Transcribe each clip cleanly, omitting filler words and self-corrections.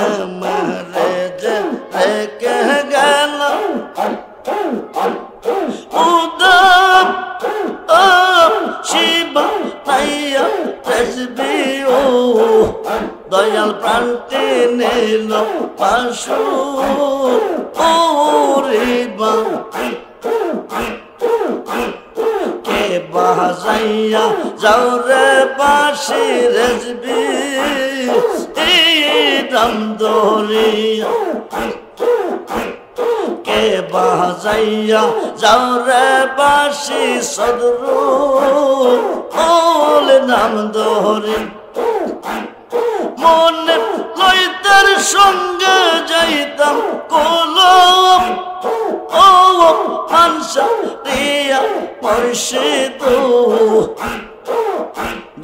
আমারে যে রেখে গেল উদম শিবা নাইয়া তসবি ও দয়াল প্রান্তে নিল পাশু ওরে বা কে বাজাইয়া যাও রে বাঁশি রেজবি দম দরিয়া কে বাজাইয়া যাও রে বাঁশি সদরু ওল নাম দরি মনে লইতার সঙ্গে যাইতাম কলম ও মানসা রিয়া মুর্শিদ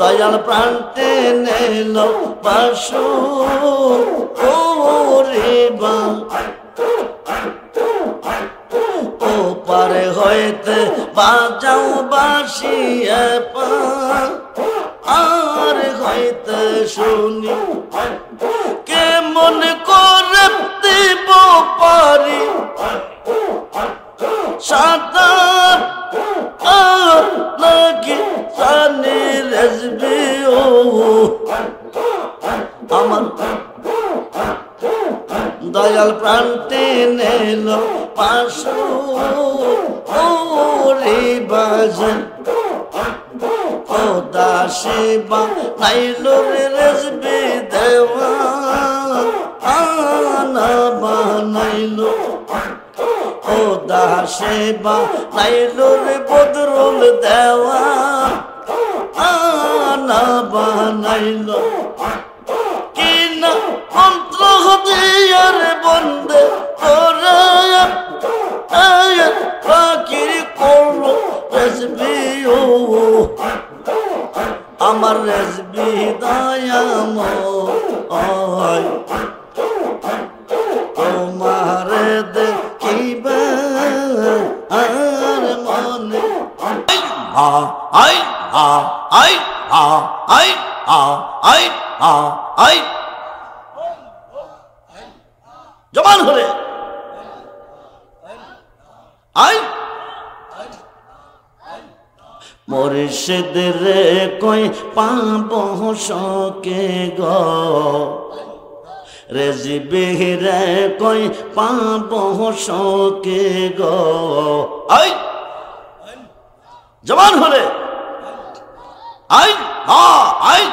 দয়াল প্রান্তে নিল পাশু ওরে বা ও পারে হইতে বাজাও বাঁশি আর হইতে শুনি কে মনে করে দিব পারি সাঁতার নাকি জানি রেজবি ও আমার দয়াল প্রান্তে নিল পাশু ওরে বাজান ও দাসী বা নাইল রে রেজবি দেওয়া আনা বানাইল ও দাসী বা নাইল রে বদরুল দেওয়া আনা বানাইল কিনা মন্ত্র দিয়ার বন্দে করে ফাকির করলো রেজবি ও আমার রেজবি দয়াময় তোমারে দেখিবে আর মনে I a I a I a I a I জবান হলে আই মুর্শিদ রে কই পাবো সকে গো রেজবি রে কই পাবো সকে গো আই জবান হলে আই হা আই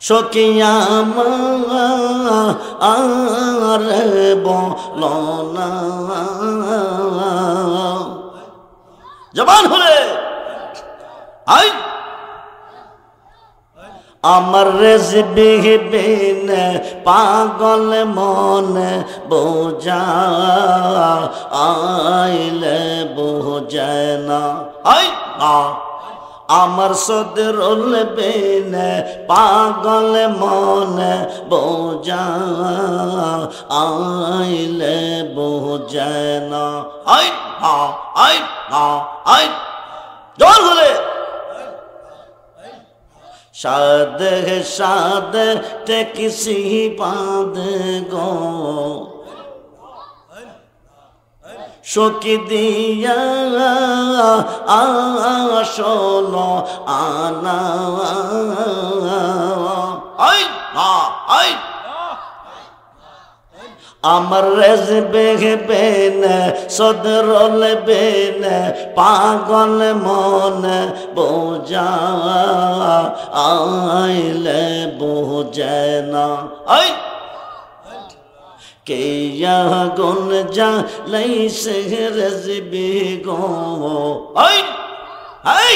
সকিয়া আর বলো না জবান হলে আই আমার রেজবি বিন পাগল মনে বোঝা আইলে বোঝে না আই না আমার সদরুল বিন পাগল মনে বোঝা আইলে বোঝে না আই না আই না আই জোর হলে সাদ সাদ টেকিসি বাঁধ গো শোকি দিয়া আসলো আনা আই আই আমার রেজবি বিন সদরুল বিন পাগল মনে বোঝা আইলে বোঝে না আই কে গুন যা লাইছে রেজবি গো আই আই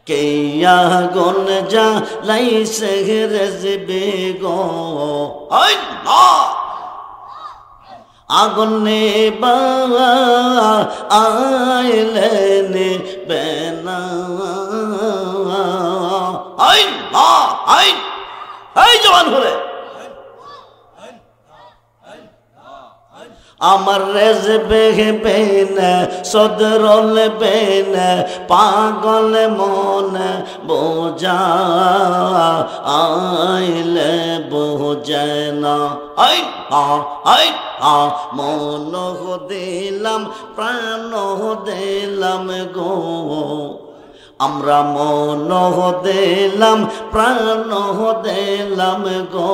কে গুন যা লাইছে রেজবি গো আই না আগুনে বা আইলে নে বেনা আই না আই আই জবান হলে আমার রেজবে বেনে সদরল বেনে পাগল মন বোঝা আইলে বোঝে না আই মন দিলাম প্রাণ দিলাম গো আমরা মন দিলাম প্রাণ দিলাম গো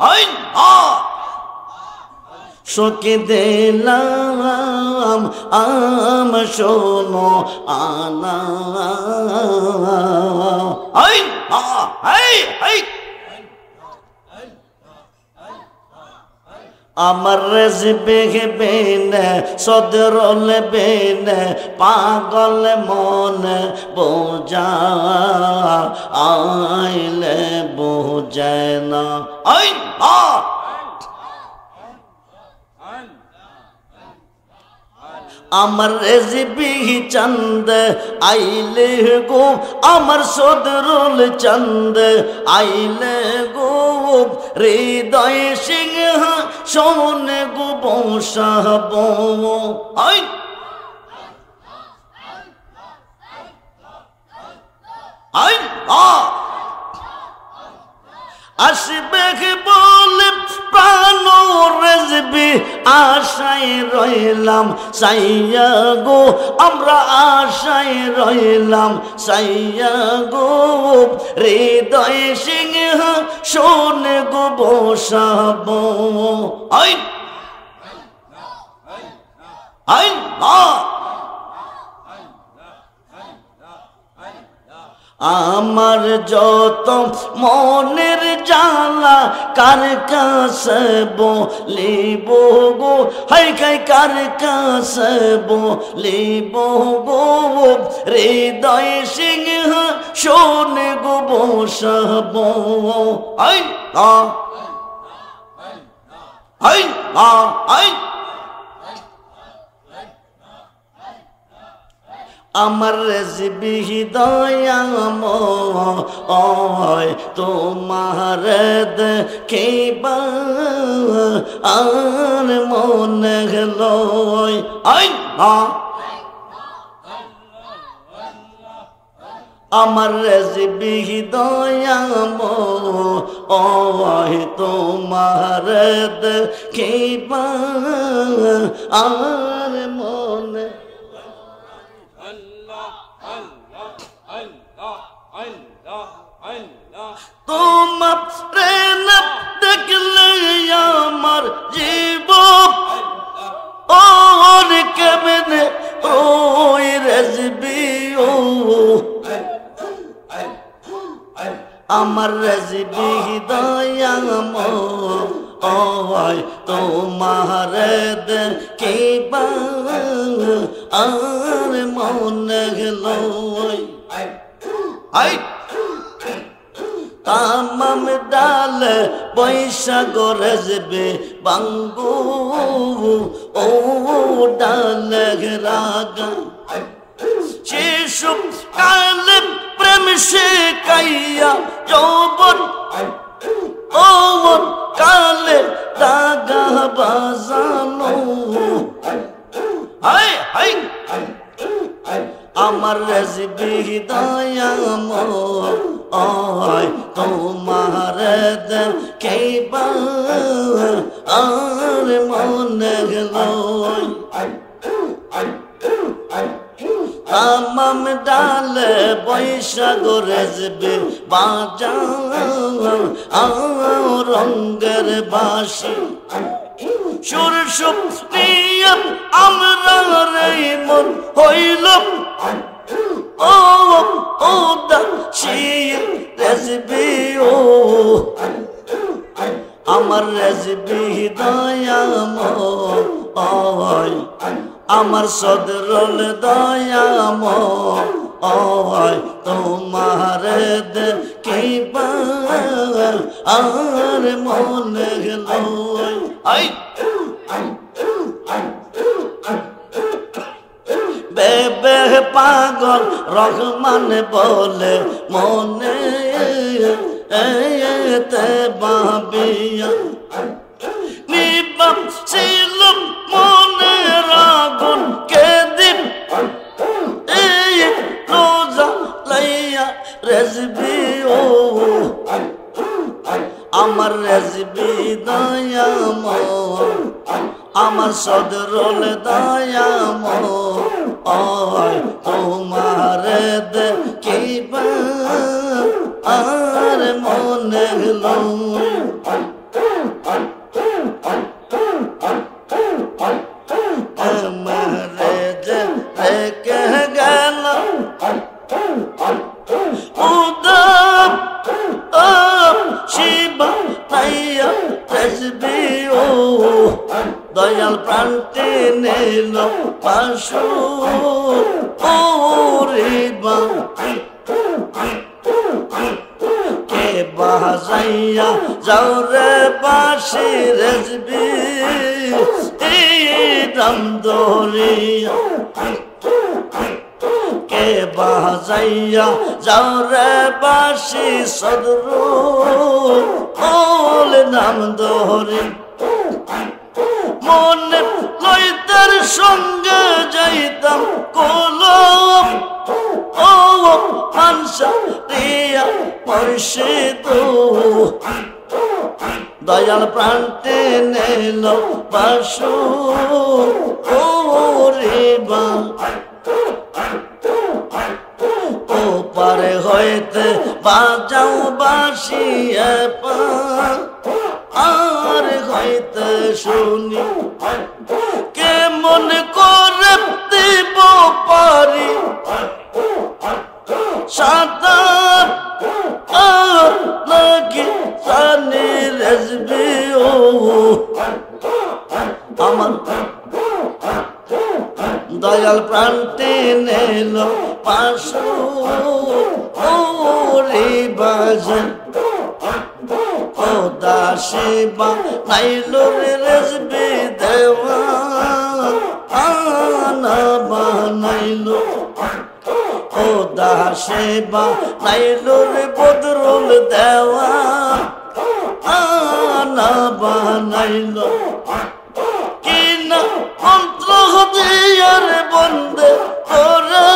আই শোকে দিলাম শোনো আনা আমার রেজবে বেনে সদরল বেনে পাগল মন বোঝা আইলে বোঝে না আমার রেজবি চন্দ আইলে গো আমার সদরুল চন্দ আইলে গো হৃদয় সিংহ সোন গো বংশাব আসবে বলে প্রাণ রেজবি আশায় রইলাম সাইয়া গো আমরা আশায় রইলাম সাইয়া গো হৃদয় সিংহ শোন গো বসাব আমার যত মনের জ্বালা কার কাছে বলিব গো হাই কাই কার কাছে বলিব গো হৃদয় সিংহ শোন গো বসাব আমার রেজবি হৃদয়াময় তোমার দেখিবা আর মনে লয় আমার রেজবি হৃদয়াময় তোমার দেখিবা আর মনে তোমার প্রেম দেখলে আমার জীবন ওর কেমনে ওই রেজবি ও আমার রেজবি হৃদয়াময় তোমার দেখিবা আর মনে লয় তামাম ডাল বৈশাখ রেজবে বাঙ্গু ও ডাল রাগা শিশু কাল প্রেম শিখাইয়া যৌবন ও কালে দাগা বাজানো আমার রেজবি হৃদয়াময় তোমার দেখিবা আর মনে লয় তামাম ডাল বৈশাখ রেজবে বাজা রঙ্গের বাসি সুর সুপ্রিয়ম আমরা রে মন হইল ও দাসি রেজবি ও আমার রেজবি হৃদয়াময় আমার সদরল দয়াময় তোমার দেখিবা আর মনে লয় বেবে পাগল রহমান বলে মনে তে বাবিয়া নিবাম ছিলাম আমার রেজবি দয়াময়, আমার সদরুল দয়াময়, তোমার দেখিবা আর মনে লয়। আমারে যে রেখে গেল উদম শিব তাইয়া রেজবি ও দয়াল প্রান্তে নিল পাশু ওরিবা কে বাজাইয়া যাও রে বাঁশি রেজবি দম দরিয়া কে বাজাইয়া যাও রে বাঁশি সদরু ওল নাম দরি মনে লইতার সঙ্গে যাইতাম কলম ও মানসা রিয়া মুর্শিদ দয়াল প্রান্তে নেল বাসু ওরিবা ও পারে হইতে বাজাও বাঁশি আর হইতে শুনি কেমন করে দিব পারি সাঁতার নাকি জানি রেজবি ও আমার দয়াল প্রান্তে নেল পাশু ওরিবা ও দাসিবা নাইল রেজবি দেওয়া আনা বানাইল ও দাসিবা নাইল বদরুল দেওয়া আনা বানাইল কিনা মন্ত্র দিয়ার বন্দে করে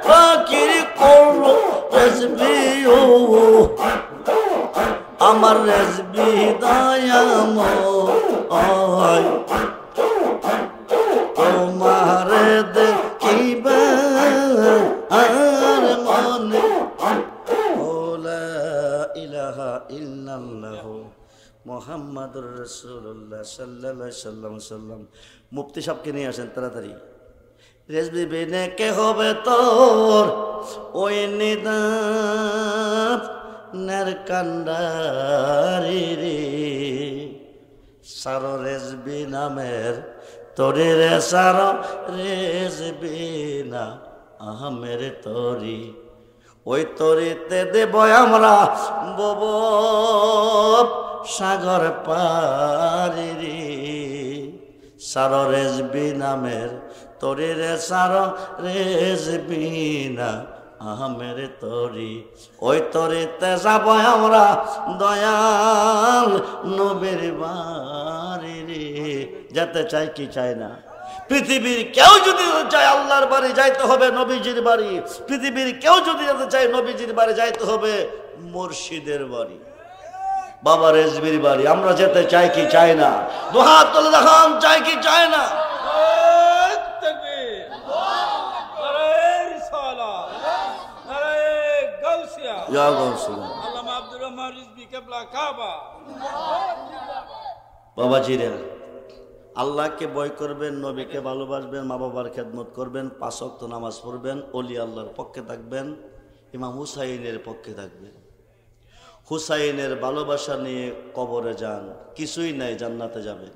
ফাকির করলো রেজবি ও আমার রেজবি দয়াময়, তোমার দেখিবা আর মনে লা ইলাহা ইল্লাল্লাহ মুহাম্মাদুর রাসূলুল্লাহ সাল্লাল্লাহু আলাইহি সাল্লাম। মুফতি সাহেবকে নিয়ে আসেন তাড়াতাড়ি। রেজবি বিনে কে হবে তোর ওই নিদাপ নের কান্ডারি রে সারো রেজবি নামের তোরে রে সারো রেজবি না আহমের তরি ওই তরিতে দেব আমরা বব সাগর পারি রে সারো রেজবি নামের তোরে রে সারো রেজবি না আহমের তরি ওই তরিতে যাব আমরা দয়াল নবীর বাড়ি রে। যেতে চাই কি চাই না? পৃথিবীর কেউ যদি চায় আল্লাহর বাড়ি যাইতে হবে নবীজির বাড়ি, পৃথিবীর কেউ যদি যেতে চায় নবীজির বাড়ি যাইতে হবে মুর্শিদের বাড়ি, বাবা রেজবির বাড়ি। আমরা যেতে চাই কি চাই না? দুহাত তুলে দেখান, চাই কি চাই না? বাবাজিরা, আল্লাহকে ভয় করবেন, নবীকে ভালোবাসবেন, মা বাবার খেদমত করবেন, 5 ওয়াক্ত নামাজ পড়বেন, ওলি আল্লাহর পক্ষে থাকবেন, ইমাম হুসাইনের পক্ষে থাকবেন। হুসাইনের ভালোবাসা নিয়ে কবরে যান, কিছুই নাই, জান্নাতে যাবেন।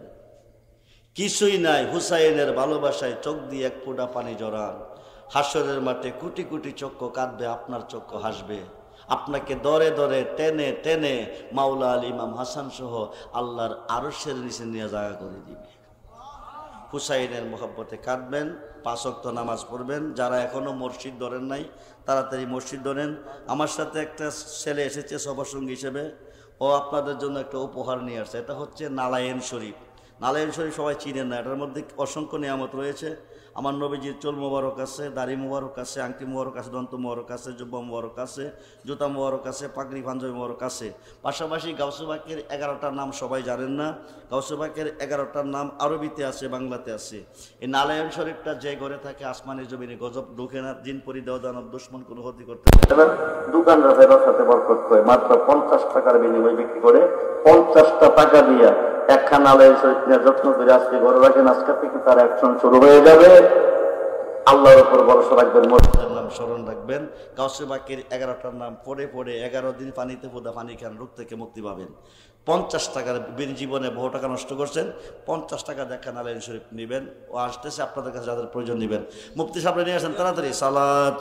কিছুই নাই, হুসাইনের ভালোবাসায় চোখ দিয়ে এক ফোঁটা পানি জড়ান, হাসরের মাঠে কোটি কোটি চক্ষু কাঁদবে, আপনার চক্ষু হাসবে। আপনাকে দরে দরে টেনে টেনে মাওলা আলী ইমাম হাসান সহ আল্লাহর আরশের নিচে নিয়ে জায়গা করে দিবে। হুসাইনের মোহাব্বতে কাঁদবেন, 5 ওয়াক্ত নামাজ পড়বেন। যারা এখনো মসজিদ ধরেন নাই তাড়াতাড়ি মসজিদ ধরেন। আমার সাথে একটা ছেলে এসেছে সভাসঙ্গী হিসেবে, ও আপনাদের জন্য একটা উপহার নিয়ে আসছে। এটা হচ্ছে নালায়েন শরীফ। নালায়েন শরীফ সবাই চিনেন না, এটার মধ্যে অসংখ্য নিয়ামত রয়েছে। আমার নবীজির চুল মোবারক আছে, দাড়ি মোবারক আছে, আংটি মোবারক আছে, দন্ত মোবারক আছে, জুব্বা মোবারক আছে, জুতা মোবারক আছে, পাগড়ি পাঞ্জাবি মোবারক আছে। পাশাপাশি গাউসে পাকের 11টার নাম সবাই জানেন না। গাউসে পাকের 11টার নাম আরবিতে আছে, বাংলাতে আছে। এই নারায়ণ শরীফটা যে ঘরে থাকে আসমানি জমিনে গজব ঢুকে না, জিন পরি দেওয়া দানব দুশ্মন কোনো ক্ষতি করতে পারে না। দোকানদার ব্যবসাতে বরকত করে মাত্র 50 টাকার বিনিময়ে বিক্রি করে 50টা টাকা দিয়া একখান নারায়ণ শরীফ নিয়ে যত্ন করে আজকে ঘরে রাখেন। আজকে থেকে তার অ্যাকশন শুরু হয়ে যাবে। আল্লাহর উপর ভরসা রাখবেন, মসজিদের নাম স্মরণ রাখবেন। গাউসে পাকের 11টার নাম পড়ে পড়ে 11 দিন পানিতে ফোদা পানি খান, রোগ থেকে মুক্তি পাবেন। 50 টাকার জীবনে বহু টাকা নষ্ট করছেন, 50 টাকা দেখা নারায়ণ শরীফ নেবেন। ও আসতেছে আপনাদের কাছে, যাদের প্রয়োজন নেবেন। মুফতি সাহেব নিয়ে আসেন তাড়াতাড়ি। সালাত